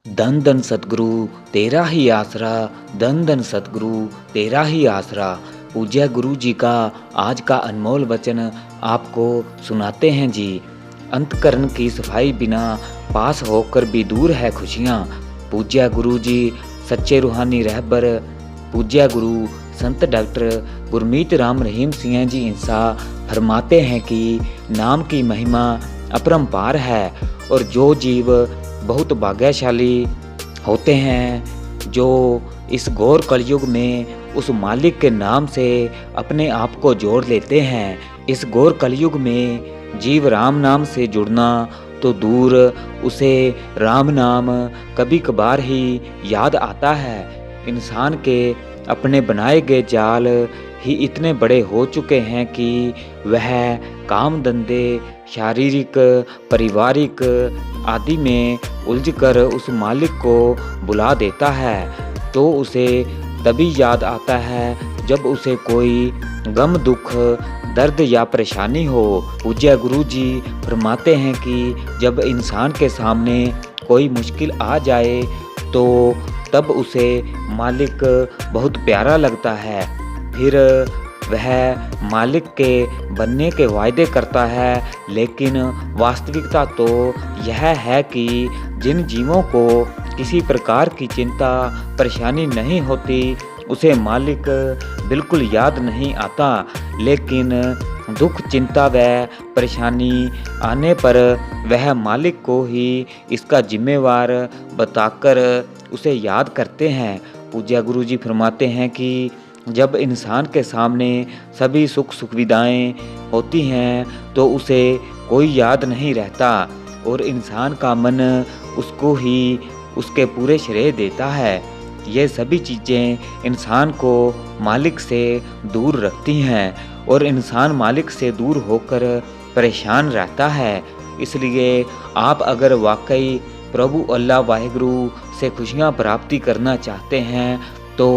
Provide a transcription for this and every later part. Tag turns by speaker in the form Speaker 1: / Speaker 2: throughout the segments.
Speaker 1: धन धन सतगुरु तेरा ही आसरा, धन धन सतगुरु तेरा ही आसरा। पूज्य गुरु जी का आज का अनमोल वचन आपको सुनाते हैं जी। अंतकरण की सफाई बिना पास होकर भी दूर है खुशियाँ। पूज्य गुरु जी सच्चे रूहानी रहबर पूज्य गुरु संत डॉक्टर गुरमीत राम रहीम सिंह जी इंसा फरमाते हैं कि नाम की महिमा अपरंपार है और जो जीव बहुत भाग्यशाली होते हैं जो इस घोर कलयुग में उस मालिक के नाम से अपने आप को जोड़ लेते हैं। इस घोर कलयुग में जीव राम नाम से जुड़ना तो दूर, उसे राम नाम कभी कभार ही याद आता है। इंसान के अपने बनाए गए जाल ही इतने बड़े हो चुके हैं कि वह काम धंधे, शारीरिक, पारिवारिक आदि में उलझकर उस मालिक को बुला देता है तो उसे तभी याद आता है जब उसे कोई गम, दुख, दर्द या परेशानी हो। पूज्य गुरु जी फरमाते हैं कि जब इंसान के सामने कोई मुश्किल आ जाए तो तब उसे मालिक बहुत प्यारा लगता है। फिर वह मालिक के बनने के वायदे करता है, लेकिन वास्तविकता तो यह है कि जिन जीवों को किसी प्रकार की चिंता परेशानी नहीं होती उसे मालिक बिल्कुल याद नहीं आता, लेकिन दुख, चिंता व परेशानी आने पर वह मालिक को ही इसका जिम्मेवार बताकर उसे याद करते हैं। पूज्य गुरु जी फरमाते हैं कि जब इंसान के सामने सभी सुख सुविधाएं होती हैं तो उसे कोई याद नहीं रहता और इंसान का मन उसको ही उसके पूरे श्रेय देता है। ये सभी चीज़ें इंसान को मालिक से दूर रखती हैं और इंसान मालिक से दूर होकर परेशान रहता है। इसलिए आप अगर वाकई प्रभु अल्लाह वाहिगुरु से खुशियाँ प्राप्ति करना चाहते हैं तो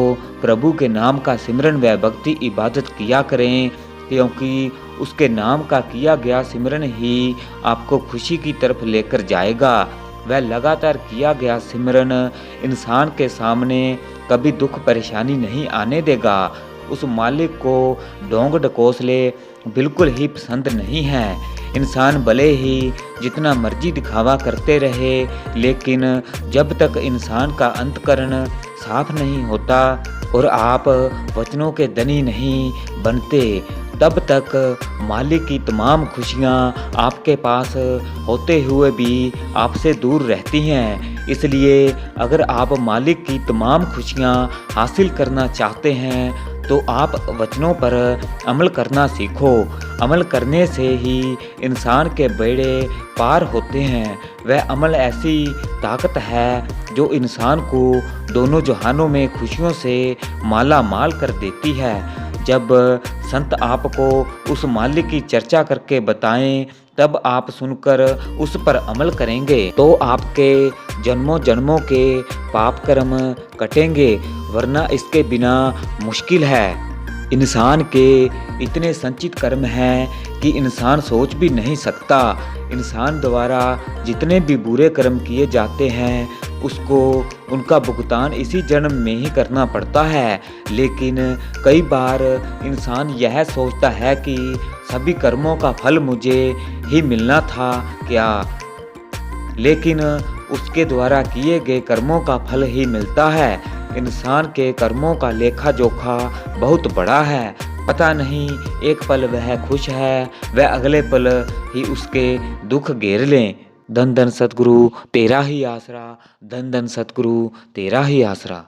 Speaker 1: प्रभु के नाम का सिमरन व भक्ति इबादत किया करें, क्योंकि उसके नाम का किया गया सिमरन ही आपको खुशी की तरफ लेकर जाएगा। वह लगातार किया गया सिमरन इंसान के सामने कभी दुख परेशानी नहीं आने देगा। उस मालिक को ढोंग ढकोसले बिल्कुल ही पसंद नहीं है। इंसान भले ही जितना मर्जी दिखावा करते रहे, लेकिन जब तक इंसान का अंतकरण साफ नहीं होता और आप वचनों के धनी नहीं बनते, तब तक मालिक की तमाम खुशियाँ आपके पास होते हुए भी आपसे दूर रहती हैं। इसलिए अगर आप मालिक की तमाम खुशियाँ हासिल करना चाहते हैं तो आप वचनों पर अमल करना सीखो। अमल करने से ही इंसान के बेड़े पार होते हैं। वह अमल ऐसी ताकत है जो इंसान को दोनों जहानों में खुशियों से माला माल कर देती है। जब संत आपको उस मालिक की चर्चा करके बताएं तब आप सुनकर उस पर अमल करेंगे तो आपके जन्मों जन्मों के पाप कर्म कटेंगे, वरना इसके बिना मुश्किल है। इंसान के इतने संचित कर्म हैं कि इंसान सोच भी नहीं सकता। इंसान द्वारा जितने भी बुरे कर्म किए जाते हैं उसको उनका भुगतान इसी जन्म में ही करना पड़ता है। लेकिन कई बार इंसान यह सोचता है कि सभी कर्मों का फल मुझे ही मिलना था क्या, लेकिन उसके द्वारा किए गए कर्मों का फल ही मिलता है। इंसान के कर्मों का लेखा जोखा बहुत बड़ा है। पता नहीं एक पल वह खुश है, वह अगले पल ही उसके दुख घेर लें। धन धन सतगुरु तेरा ही आसरा, धन धन सतगुरु तेरा ही आसरा।